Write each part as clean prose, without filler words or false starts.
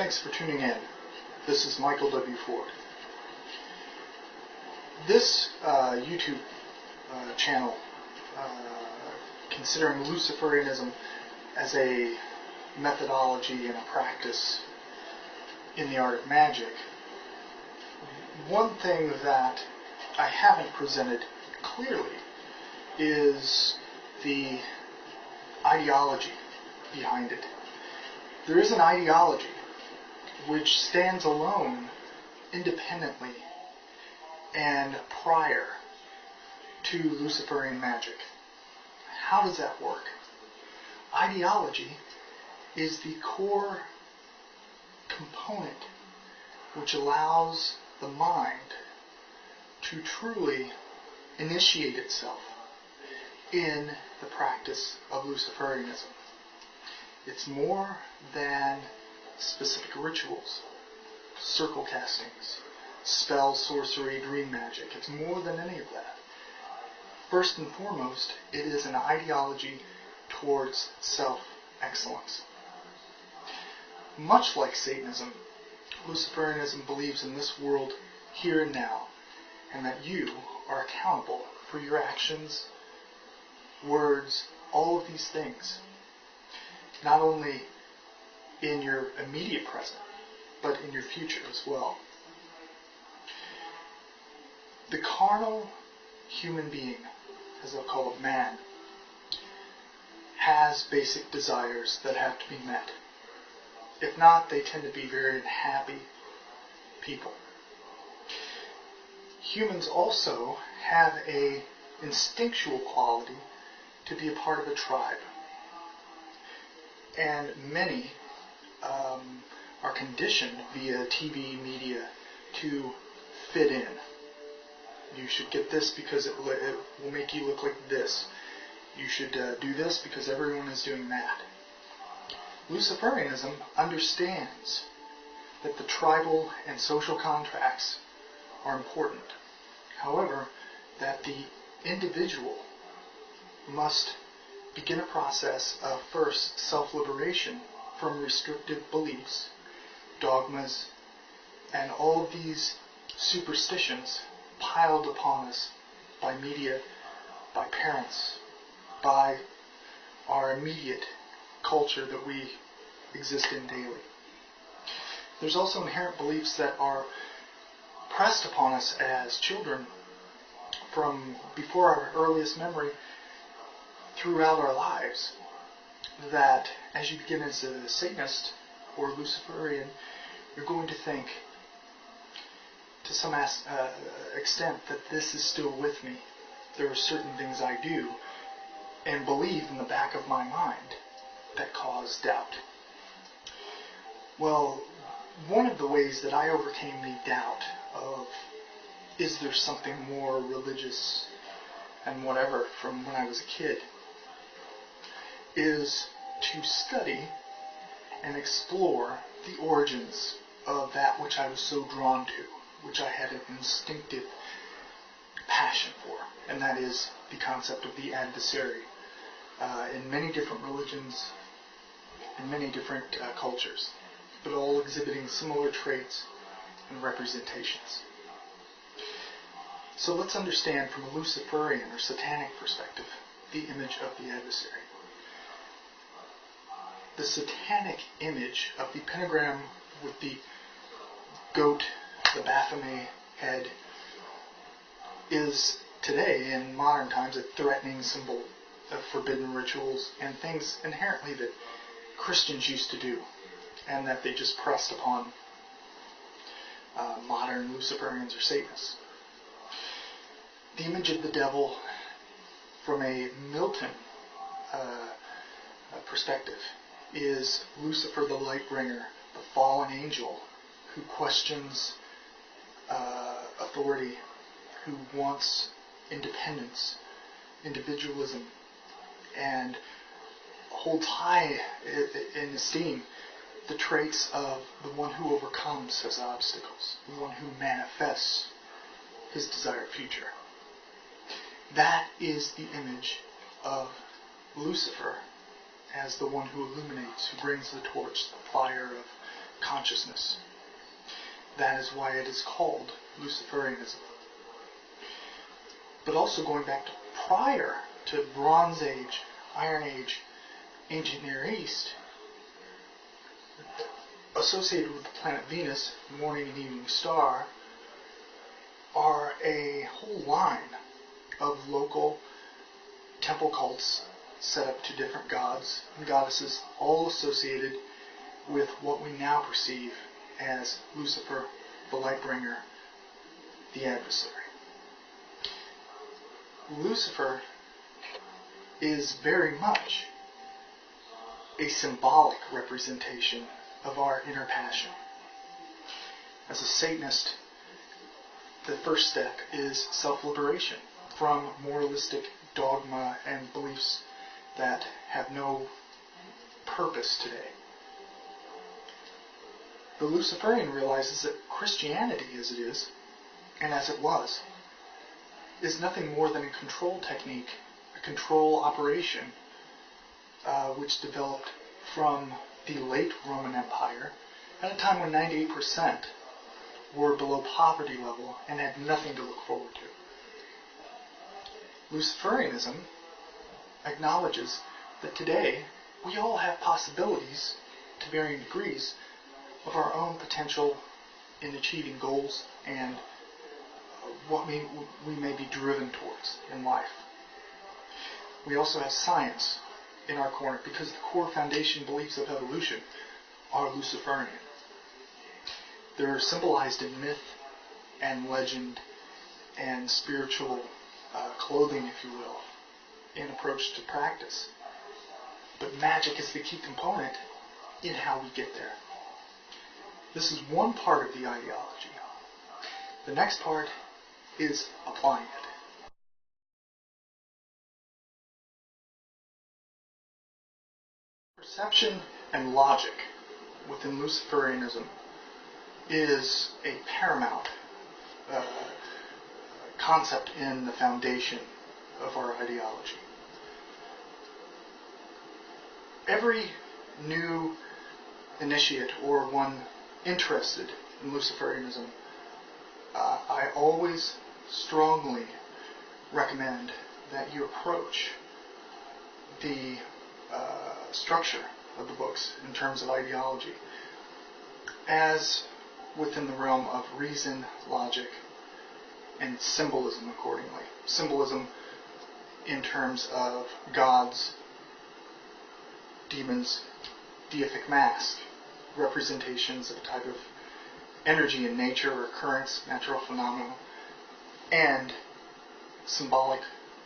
Thanks for tuning in. This is Michael W. Ford. This YouTube channel, considering Luciferianism as a methodology and a practice in the art of magic, one thing that I haven't presented clearly is the ideology behind it. There is an ideology which stands alone, independently, and prior to Luciferian magic. How does that work? Ideology is the core component which allows the mind to truly initiate itself in the practice of Luciferianism. It's more than specific rituals, circle castings, spell, sorcery, dream magic. It's more than any of that. First and foremost, it is an ideology towards self-excellence. Much like Satanism, Luciferianism believes in this world here and now, and that you are accountable for your actions, words, all of these things. Not only in your immediate present, but in your future as well. The carnal human being, as I'll call it, man, has basic desires that have to be met. If not, they tend to be very unhappy people. Humans also have an instinctual quality to be a part of a tribe. And many are conditioned via TV media to fit in. You should get this because it will make you look like this. You should do this because everyone is doing that. Luciferianism understands that the tribal and social contracts are important. However, that the individual must begin a process of first self-liberation from restrictive beliefs, dogmas, and all of these superstitions piled upon us by media, by parents, by our immediate culture that we exist in daily. There's also inherent beliefs that are pressed upon us as children from before our earliest memory throughout our lives, that as you begin as a Satanist or Luciferian, you're going to think to some extent that this is still with me. There are certain things I do and believe in the back of my mind that cause doubt. Well, one of the ways that I overcame the doubt of, is there something more religious and whatever from when I was a kid, is to study and explore the origins of that which I was so drawn to, which I had an instinctive passion for, and that is the concept of the adversary in many different religions, in many different cultures, but all exhibiting similar traits and representations. So let's understand from a Luciferian or satanic perspective the image of the adversary. The satanic image of the pentagram with the goat, the Baphomet head, is today, in modern times, a threatening symbol of forbidden rituals and things inherently that Christians used to do and that they just pressed upon modern Luciferians or Satanists. The image of the devil from a Milton perspective is Lucifer the light bringer, the fallen angel who questions authority, who wants independence, individualism, and holds high in esteem the traits of the one who overcomes his obstacles, the one who manifests his desired future. That is the image of Lucifer as the one who illuminates, who brings the torch, the fire of consciousness. That is why it is called Luciferianism. But also going back to prior to Bronze Age, Iron Age, Ancient Near East, associated with the planet Venus, morning and evening star, are a whole line of local temple cults set up to different gods and goddesses, all associated with what we now perceive as Lucifer, the light bringer, the adversary. Lucifer is very much a symbolic representation of our inner passion. As a Satanist, the first step is self-liberation from moralistic dogma and beliefs that have no purpose today. The Luciferian realizes that Christianity as it is, and as it was, is nothing more than a control technique, a control operation, which developed from the late Roman Empire at a time when 98% were below poverty level and had nothing to look forward to. Luciferianism acknowledges that today we all have possibilities to varying degrees of our own potential in achieving goals and what we may be driven towards in life. We also have science in our corner because the core foundation beliefs of evolution are Luciferian. They're symbolized in myth and legend and spiritual clothing, if you will, in approach to practice. But magic is the key component in how we get there. This is one part of the ideology. The next part is applying it. Perception and logic within Luciferianism is a paramount concept in the foundation of our ideology. Every new initiate or one interested in Luciferianism, I always strongly recommend that you approach the structure of the books in terms of ideology as within the realm of reason, logic, and symbolism accordingly. Symbolism in terms of gods, demons, deific mask, representations of a type of energy in nature or occurrence, natural phenomena, and symbolic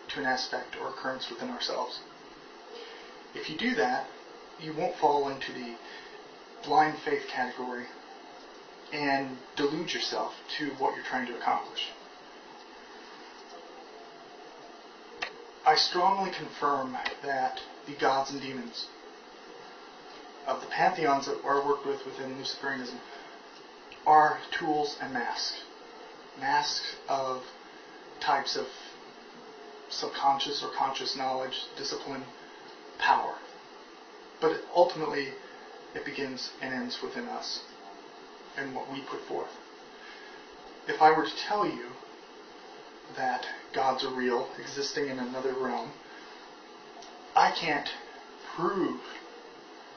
to an aspect or occurrence within ourselves. If you do that, you won't fall into the blind faith category and delude yourself to what you're trying to accomplish. I strongly confirm that the gods and demons of the pantheons that are worked with within Luciferianism are tools and masks. Masks of types of subconscious or conscious knowledge, discipline, power. But ultimately, it begins and ends within us and what we put forth. If I were to tell you that gods are real, existing in another realm, I can't prove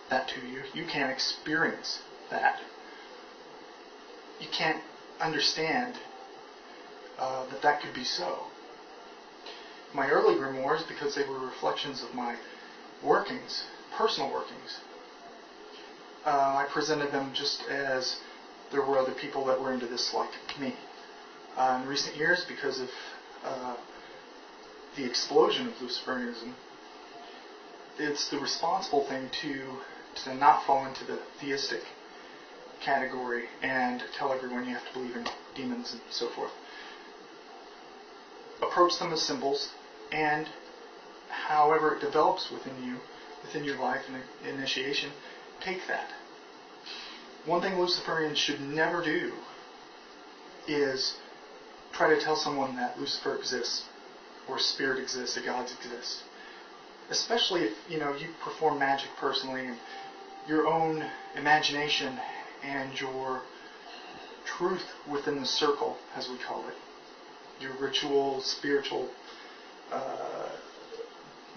that to you. You can't experience that. You can't understand that could be so. My early grimoires, because they were reflections of my workings, personal workings, I presented them just as there were other people that were into this like me. In recent years, because of the explosion of Luciferianism, it's the responsible thing to not fall into the theistic category and tell everyone you have to believe in demons and so forth. Approach them as symbols, and however it develops within you, within your life and initiation, take that. One thing Luciferians should never do is try to tell someone that Lucifer exists, or spirit exists, or gods exist. Especially if you perform magic personally and your own imagination and your truth within the circle, as we call it, your ritual, spiritual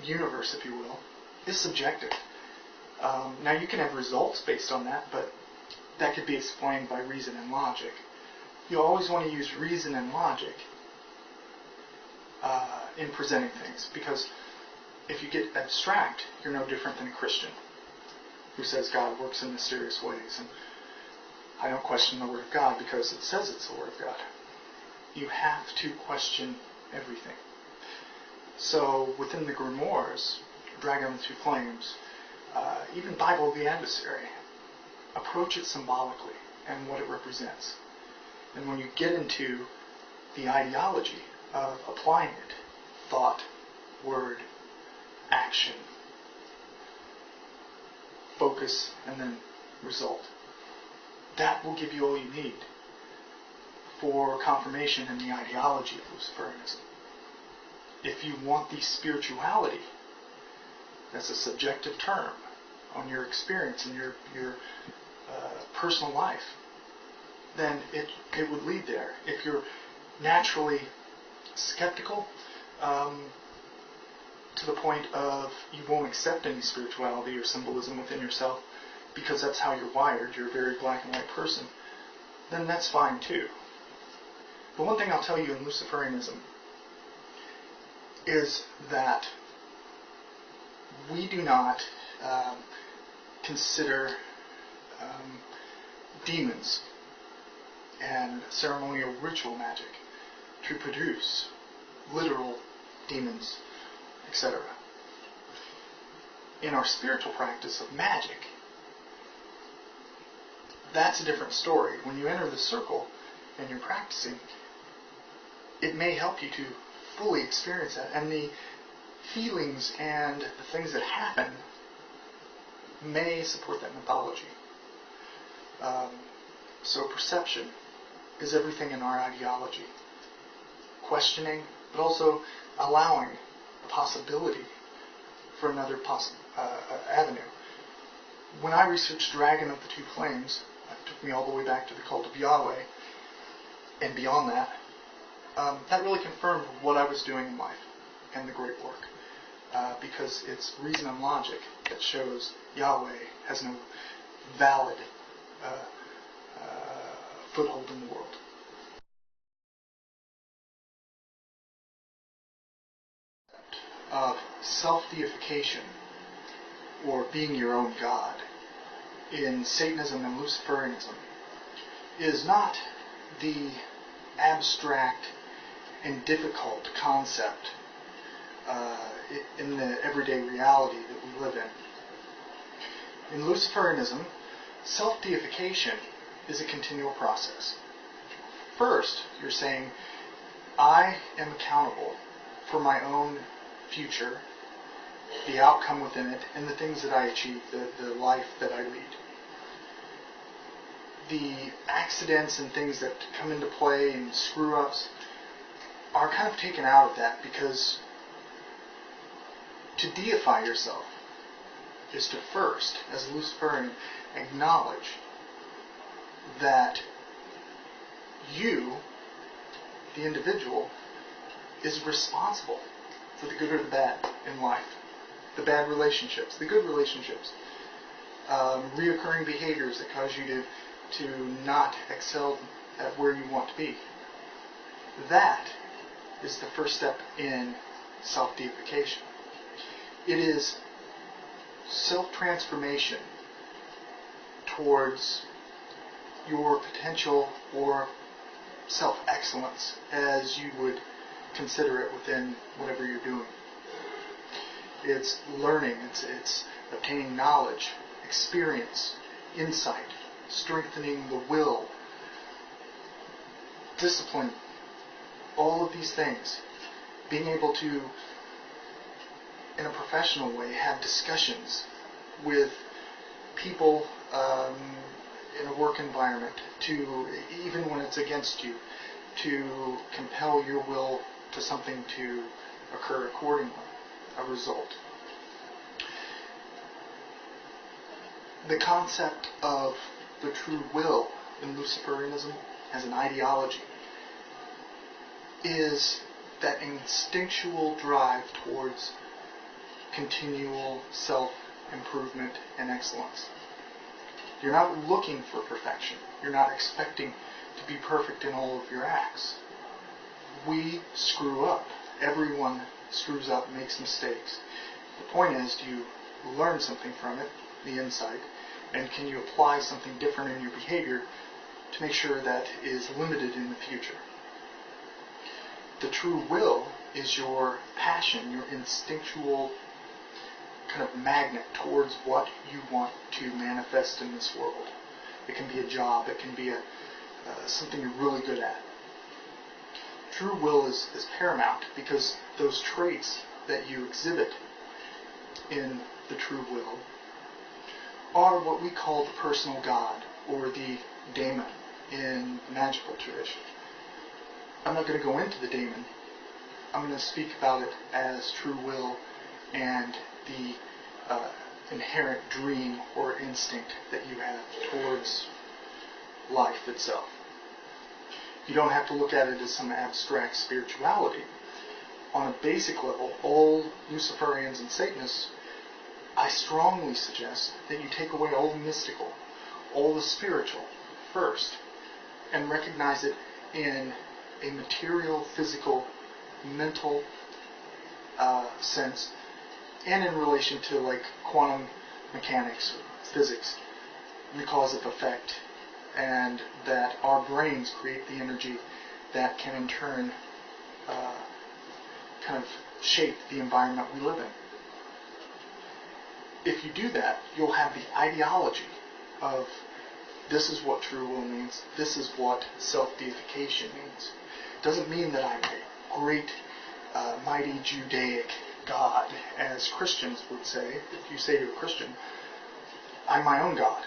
universe, if you will, is subjective. Now you can have results based on that, but that could be explained by reason and logic. You always want to use reason and logic in presenting things, because if you get abstract, you're no different than a Christian who says God works in mysterious ways. And I don't question the Word of God because it says it's the Word of God. You have to question everything. So within the grimoires, Dragon of the Two Flames, even Bible of the Adversary, approach it symbolically and what it represents. And when you get into the ideology of applying it, thought, word, action, focus, and then result, that will give you all you need for confirmation in the ideology of Luciferianism. If you want the spirituality, that's a subjective term on your experience and your personal life, then it would lead there. If you're naturally skeptical to the point of you won't accept any spirituality or symbolism within yourself because that's how you're wired, you're a very black and white person, then that's fine too. But one thing I'll tell you in Luciferianism is that we do not consider demons and ceremonial ritual magic to produce literal demons, etc. In our spiritual practice of magic, that's a different story. When you enter the circle and you're practicing, it may help you to fully experience that. And the feelings and the things that happen may support that mythology. So perception is everything in our ideology. Questioning, but also allowing the possibility for another avenue. When I researched Dragon of the Two Flames, it took me all the way back to the cult of Yahweh, and beyond that, that really confirmed what I was doing in life and the great work. Because it's reason and logic that shows Yahweh has no valid foothold in the world. Of self-deification, or being your own God, in Satanism and Luciferianism, is not the abstract and difficult concept in the everyday reality that we live in. In Luciferianism, self-deification is a continual process. First, you're saying, I am accountable for my own future, the outcome within it, and the things that I achieve, the life that I lead. The accidents and things that come into play and screw-ups are kind of taken out of that, because to deify yourself is to first, as a Luciferian, acknowledge that you, the individual, is responsible for the good or the bad in life. The bad relationships, the good relationships, reoccurring behaviors that cause you to not excel at where you want to be. That is the first step in self-deification. It is self-transformation towards your potential or self-excellence, as you would consider it within whatever you're doing. It's learning, it's obtaining knowledge, experience, insight, strengthening the will, discipline, all of these things. Being able to, in a professional way, have discussions with people in a work environment, to, even when it's against you, to compel your will to something to occur accordingly, a result. The concept of the true will in Luciferianism as an ideology is that instinctual drive towards continual self-improvement and excellence. You're not looking for perfection. You're not expecting to be perfect in all of your acts. We screw up. Everyone screws up, makes mistakes. The point is, do you learn something from it, the insight, and can you apply something different in your behavior to make sure that is limited in the future? The true will is your passion, your instinctual kind of magnet towards what you want to manifest in this world. It can be a job, it can be something you're really good at. True will is paramount because those traits that you exhibit in the true will are what we call the personal God or the daemon in magical tradition. I'm not going to go into the daemon. I'm going to speak about it as true will and the inherent dream or instinct that you have towards life itself. You don't have to look at it as some abstract spirituality. On a basic level, all Luciferians and Satanists, I strongly suggest that you take away all the mystical, all the spiritual first, and recognize it in a material, physical, mental sense, and in relation to like quantum mechanics or physics, and the cause of effect, and that our brains create the energy that can in turn kind of shape the environment we live in. If you do that, you'll have the ideology of this is what true will means, this is what self-deification means. It doesn't mean that I'm a great, mighty Judaic God, as Christians would say. If you say to a Christian, I'm my own God.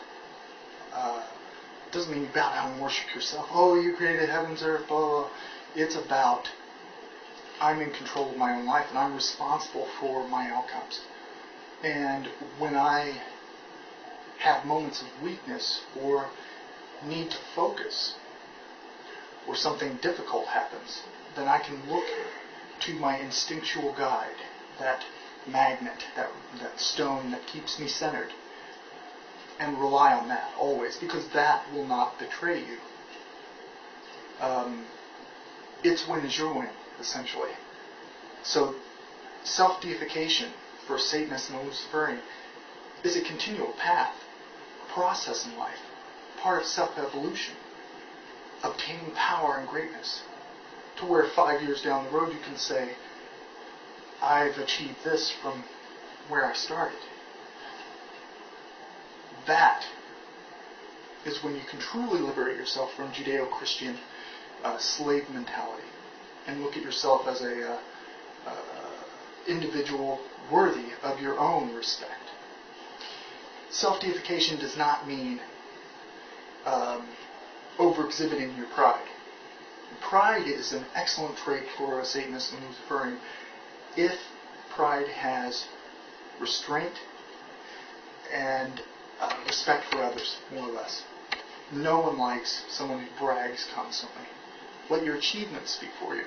It doesn't mean you bow down and worship yourself. Oh, you created heavens, earth, blah, blah. It's about I'm in control of my own life and I'm responsible for my outcomes. And when I have moments of weakness or need to focus or something difficult happens, then I can look to my instinctual guide, that magnet, that stone that keeps me centered, and rely on that always, because that will not betray you. Its win is your win, essentially. So self-deification for Satanists and Luciferian is a continual path, a process in life, part of self-evolution, obtaining power and greatness, to where 5 years down the road you can say, I've achieved this from where I started. That is when you can truly liberate yourself from Judeo-Christian slave mentality and look at yourself as a individual worthy of your own respect. Self-deification does not mean over-exhibiting your pride. Pride is an excellent trait for a Satanist and Luciferian if pride has restraint and respect for others, more or less. No one likes someone who brags constantly. Let your achievements speak for you.